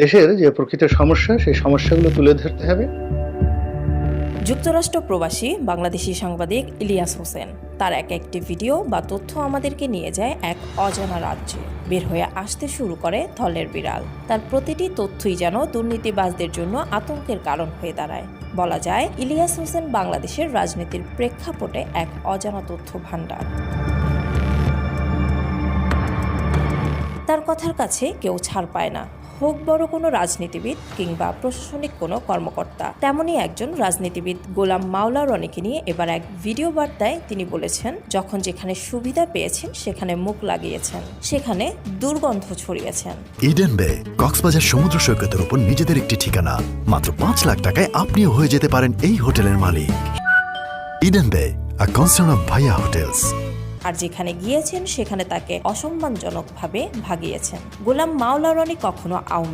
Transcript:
দেশের যে প্রকৃত সমস্যা সেই সমস্যাগুলো তুলে ধরতে হবে। যুক্তরাষ্ট্র প্রবাসী বাংলাদেশি সাংবাদিক ইলিয়াস হোসেন তার একটি ভিডিও বা তথ্য আমাদেরকে নিয়ে যায় এক অজানা রাজ্যে। বের হয়ে আসতে শুরু করে থলের বিড়াল। তার প্রতিটি তথ্যই যেন দুর্নীতিবাজদের জন্য আতঙ্কের কারণ হয়ে দাঁড়ায়। বলা যায় ইলিয়াস হোসেন বাংলাদেশের রাজনীতির প্রেক্ষাপটে এক অজানা তথ্য ভাণ্ডার। তার কথার কাছে কেউ ছাড় পায় না, হোক বড় কোনো রাজনীতিবিদ কিংবা প্রশাসনিক কোনো কর্মকর্তা। তেমনই একজন রাজনীতিবিদ গোলাম মাওলা রনিকে নিয়ে এবার এক ভিডিও বার্তায় তিনি বলেছেন, যখন যেখানে সুবিধা পেয়েছেন সেখানে মুখ লাগিয়েছেন, সেখানে দুর্গন্ধ ছড়িয়েছেন। ইডেন বে কক্সবাজার সমুদ্র সৈকতের উপর নিজেদের একটি ঠিকানা। মাত্র ৫ লাখ টাকায় আপনিও হয়ে যেতে পারেন এই হোটেলের মালিক। ইডেন বে, আ কনসার্ন অফ ভাইয়া হোটেলস। আর যেখানে গিয়েছেন সেখানে তাকে অসম্মানজনকভাবে ভাগিয়েছেন। গোলাম মাওলা রনি কখনো আওয়ামী